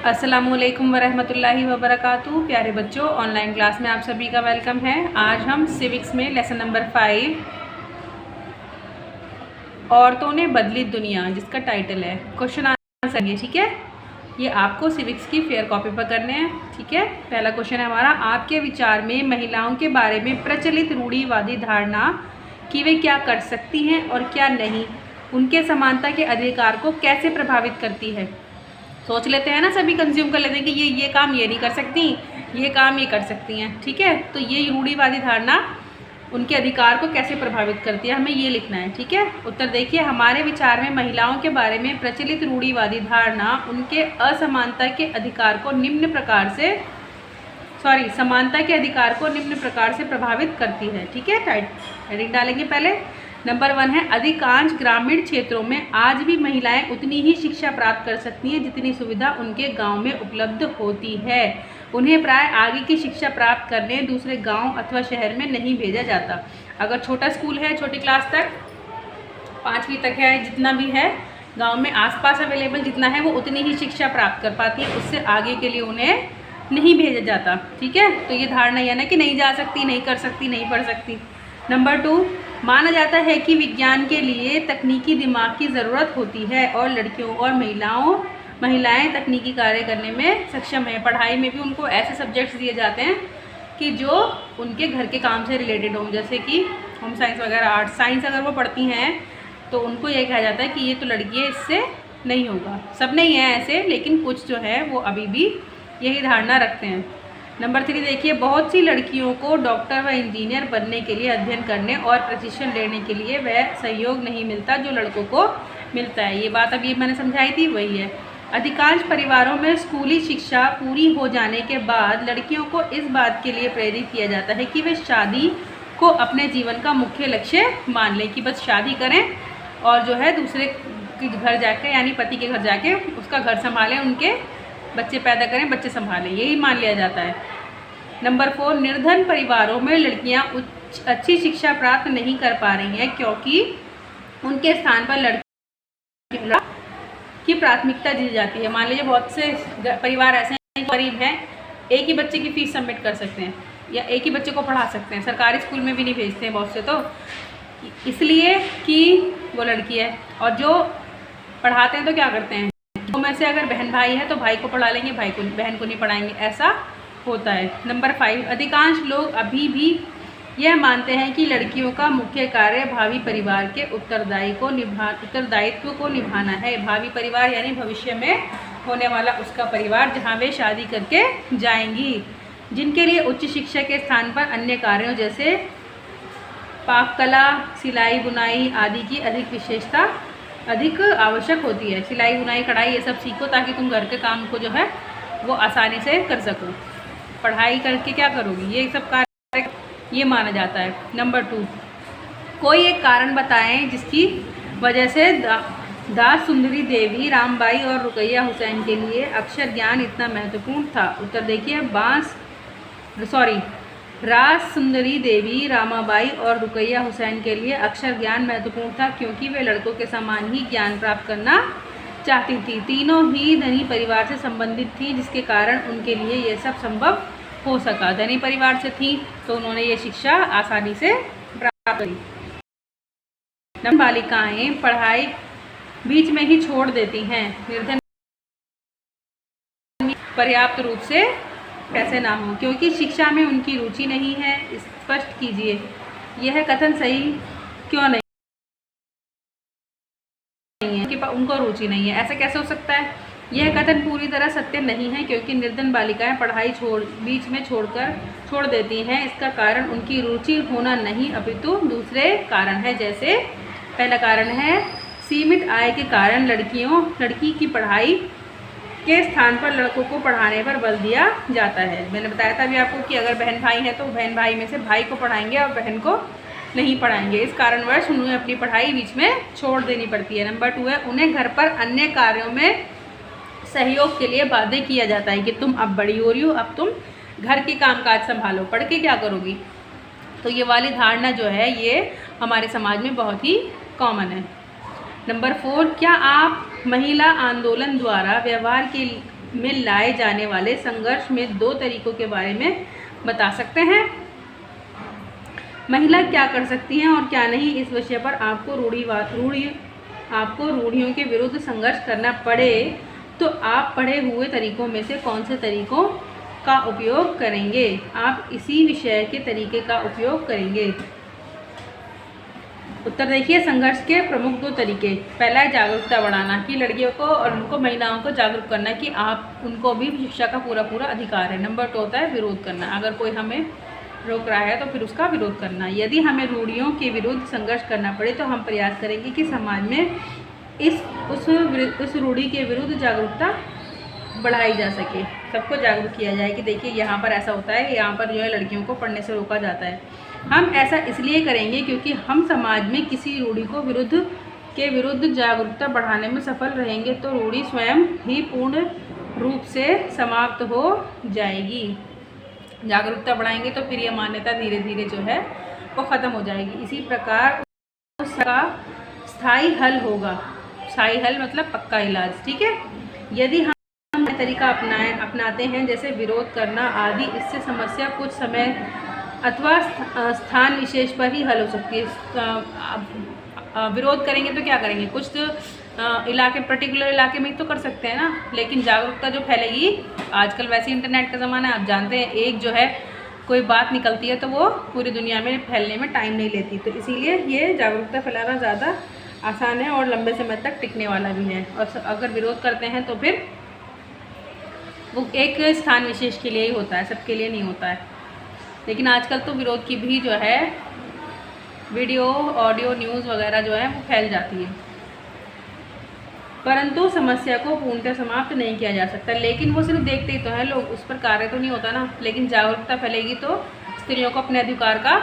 अस्सलामुअलैकुम वरहमतुल्लाहि वबरकातुहू। प्यारे बच्चों, ऑनलाइन क्लास में आप सभी का वेलकम है। आज हम सिविक्स में लेसन नंबर 5 औरतों ने बदली दुनिया, जिसका टाइटल है, क्वेश्चन आंसर है। ठीक है, ये आपको सिविक्स की फेयर कॉपी पर करने हैं। ठीक है, पहला क्वेश्चन है हमारा, आपके विचार में महिलाओं के बारे में प्रचलित रूढ़िवादी धारणा कि वे क्या कर सकती हैं और क्या नहीं, उनके समानता के अधिकार को कैसे प्रभावित करती है। सोच लेते हैं ना, सभी कंज्यूम कर लेते हैं कि ये काम ये नहीं कर सकती, ये काम ये कर सकती हैं। ठीक है, तो ये रूढ़िवादी धारणा उनके अधिकार को कैसे प्रभावित करती है, हमें ये लिखना है। ठीक है, उत्तर देखिए, हमारे विचार में महिलाओं के बारे में प्रचलित रूढ़िवादी धारणा उनके असमानता के अधिकार को निम्न प्रकार से समानता के अधिकार को निम्न प्रकार से प्रभावित करती है। ठीक है, हेडिंग डालेंगे पहले। नंबर 1 है, अधिकांश ग्रामीण क्षेत्रों में आज भी महिलाएं उतनी ही शिक्षा प्राप्त कर सकती हैं जितनी सुविधा उनके गांव में उपलब्ध होती है। उन्हें प्राय आगे की शिक्षा प्राप्त करने दूसरे गांव अथवा शहर में नहीं भेजा जाता। अगर छोटा स्कूल है, छोटी क्लास तक, 5वीं तक है, जितना भी है गांव में आसपास अवेलेबल जितना है, वो उतनी ही शिक्षा प्राप्त कर पाती है, उससे आगे के लिए उन्हें नहीं भेजा जाता। ठीक है, तो ये धारणा यह ना कि नहीं जा सकती, नहीं कर सकती, नहीं पढ़ सकती। नंबर 2, माना जाता है कि विज्ञान के लिए तकनीकी दिमाग की ज़रूरत होती है और लड़कियों और महिलाएं तकनीकी कार्य करने में सक्षम हैं। पढ़ाई में भी उनको ऐसे सब्जेक्ट्स दिए जाते हैं कि जो उनके घर के काम से रिलेटेड हों, जैसे कि होम साइंस वगैरह, आर्ट साइंस अगर वो पढ़ती हैं तो उनको ये कहा जाता है कि ये तो लड़की है, इससे नहीं होगा। सब नहीं है ऐसे, लेकिन कुछ जो है वो अभी भी यही धारणा रखते हैं। नंबर 3 देखिए, बहुत सी लड़कियों को डॉक्टर व इंजीनियर बनने के लिए अध्ययन करने और प्रशिक्षण लेने के लिए वह सहयोग नहीं मिलता जो लड़कों को मिलता है। ये बात अभी मैंने समझाई थी, वही है। अधिकांश परिवारों में स्कूली शिक्षा पूरी हो जाने के बाद लड़कियों को इस बात के लिए प्रेरित किया जाता है कि वे शादी को अपने जीवन का मुख्य लक्ष्य मान लें, कि बस शादी करें और जो है दूसरे के घर जाकर, यानी पति के घर जाके उसका घर संभालें, उनके बच्चे पैदा करें, बच्चे संभालें, यही मान लिया जाता है। नंबर 4, निर्धन परिवारों में लड़कियां अच्छी शिक्षा प्राप्त नहीं कर पा रही हैं क्योंकि उनके स्थान पर लड़की की प्राथमिकता दी जाती है। मान लीजिए बहुत से परिवार ऐसे हैं, गरीब हैं, एक ही बच्चे की फीस सबमिट कर सकते हैं या एक ही बच्चे को पढ़ा सकते हैं, सरकारी स्कूल में भी नहीं भेजते हैं बहुत से, तो इसलिए कि वो लड़की है। और जो पढ़ाते हैं तो क्या करते हैं, तो में से अगर बहन भाई है तो भाई को पढ़ा लेंगे, बहन को नहीं पढ़ाएंगे, ऐसा होता है। नंबर 5, अधिकांश लोग अभी भी यह मानते हैं कि लड़कियों का मुख्य कार्य भावी परिवार के उत्तरदायित्व को निभाना है। भावी परिवार यानी भविष्य में होने वाला उसका परिवार, जहां वे शादी करके जाएंगी, जिनके लिए उच्च शिक्षा के स्थान पर अन्य कार्यों जैसे पाक कला, सिलाई बुनाई आदि की अधिक आवश्यक होती है। सिलाई बुनाई कढ़ाई ये सब सीखो ताकि तुम घर के काम को जो है वो आसानी से कर सको। पढ़ाई करके क्या करोगी, ये सब कार्य ये माना जाता है। नंबर 2, कोई एक कारण बताएं जिसकी वजह से दास सुंदरी देवी, रामबाई और रुकैया हुसैन के लिए अक्षर ज्ञान इतना महत्वपूर्ण था। उत्तर देखिए, रास सुंदरी देवी, रामाबाई और रुकैया हुसैन के लिए अक्षर ज्ञान महत्वपूर्ण था क्योंकि वे लड़कों के समान ही ज्ञान प्राप्त करना चाहती थी। तीनों ही धनी परिवार से संबंधित थी, जिसके कारण उनके लिए यह सब संभव हो सका। धनी परिवार से थी तो उन्होंने ये शिक्षा आसानी से प्राप्त की। बालिकाएं पढ़ाई बीच में ही छोड़ देती हैं, निर्धन पर्याप्त रूप से कैसे ना हो क्योंकि शिक्षा में उनकी रुचि नहीं है। स्पष्ट कीजिए, यह कथन सही क्यों नहीं है कि उनको रुचि नहीं है, ऐसा कैसे हो सकता है। यह कथन पूरी तरह सत्य नहीं है क्योंकि निर्धन बालिकाएं पढ़ाई बीच में छोड़ देती हैं। इसका कारण उनकी रुचि होना नहीं अपितु दूसरे कारण है। जैसे पहला कारण है सीमित आय के कारण लड़की की पढ़ाई के स्थान पर लड़कों को पढ़ाने पर बल दिया जाता है। मैंने बताया था अभी आपको कि अगर बहन भाई है तो बहन भाई में से भाई को पढ़ाएंगे और बहन को नहीं पढ़ाएंगे। इस कारणवश उन्हें अपनी पढ़ाई बीच में छोड़ देनी पड़ती है। नंबर 2 है, उन्हें घर पर अन्य कार्यों में सहयोग के लिए बाध्य किया जाता है कि तुम अब बड़ी हो रही हो, अब तुम घर के कामकाज संभालो, पढ़ के क्या करोगी। तो ये वाली धारणा जो है ये हमारे समाज में बहुत ही कॉमन है। नंबर 4, क्या आप महिला आंदोलन द्वारा में लाए जाने वाले संघर्ष में 2 तरीकों के बारे में बता सकते हैं। महिला क्या कर सकती हैं और क्या नहीं, इस विषय पर आपको रूढ़ियों के विरुद्ध संघर्ष करना पड़े तो आप पढ़े हुए तरीकों में से कौन से तरीकों का उपयोग करेंगे? आप इसी विषय के तरीके का उपयोग करेंगे। उत्तर देखिए, संघर्ष के प्रमुख 2 तरीके। पहला है जागरूकता बढ़ाना, कि लड़कियों को और उनको महिलाओं को जागरूक करना कि आप उनको भी शिक्षा का पूरा अधिकार है। नंबर 2 होता है विरोध करना, अगर कोई हमें रोक रहा है तो फिर उसका विरोध करना। यदि हमें रूढ़ियों के विरुद्ध संघर्ष करना पड़े तो हम प्रयास करेंगे कि समाज में उस रूढ़ि के विरुद्ध जागरूकता बढ़ाई जा सके, सबको जागरूक किया जाए कि देखिए यहाँ पर ऐसा होता है, यहाँ पर जो है लड़कियों को पढ़ने से रोका जाता है। हम ऐसा इसलिए करेंगे क्योंकि हम समाज में किसी रूढ़ि को विरुद्ध जागरूकता बढ़ाने में सफल रहेंगे तो रूढ़ि स्वयं ही पूर्ण रूप से समाप्त हो जाएगी। जागरूकता बढ़ाएंगे तो फिर ये मान्यता धीरे धीरे जो है वो ख़त्म हो जाएगी। इसी प्रकार उसका स्थायी हल होगा। स्थायी हल मतलब पक्का इलाज, ठीक है। यदि हम तरीका अपनाते हैं जैसे विरोध करना आदि, इससे समस्या कुछ समय अथवा स्थान विशेष पर ही हल हो सकती है। विरोध करेंगे तो क्या करेंगे, कुछ पर्टिकुलर इलाके में तो कर सकते हैं ना, लेकिन जागरूकता जो फैलेगी, आजकल वैसे इंटरनेट का ज़माना है, आप जानते हैं, एक जो है कोई बात निकलती है तो वो पूरी दुनिया में फैलने में टाइम नहीं लेती। तो इसीलिए ये जागरूकता फैलाना ज़्यादा आसान है और लंबे समय तक टिकने वाला भी है। और अगर विरोध करते हैं तो फिर वो एक स्थान विशेष के लिए ही होता है, सबके लिए नहीं होता है। लेकिन आजकल तो विरोध की भी जो है वीडियो, ऑडियो, न्यूज़ वगैरह जो है वो फैल जाती है, परंतु समस्या को पूर्णतः समाप्त नहीं किया जा सकता। लेकिन वो सिर्फ देखते ही तो हैं लोग, उस पर कार्य तो नहीं होता ना। लेकिन जागरूकता फैलेगी तो स्त्रियों को अपने अधिकार का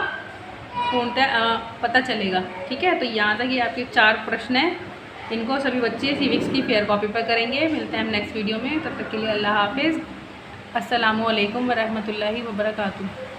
पूर्णतः पता चलेगा, ठीक है। तो यहाँ तक ये आपके 4 प्रश्न हैं, इनको सभी बच्चे सिविक्स की फेयर कॉपी पर करेंगे। मिलते हैं हम नेक्स्ट वीडियो में, तब तक के लिए अल्लाह हाफिज़। अस्सलामु अलैकुम वरहमतुल्लाहि वबरकातुहू।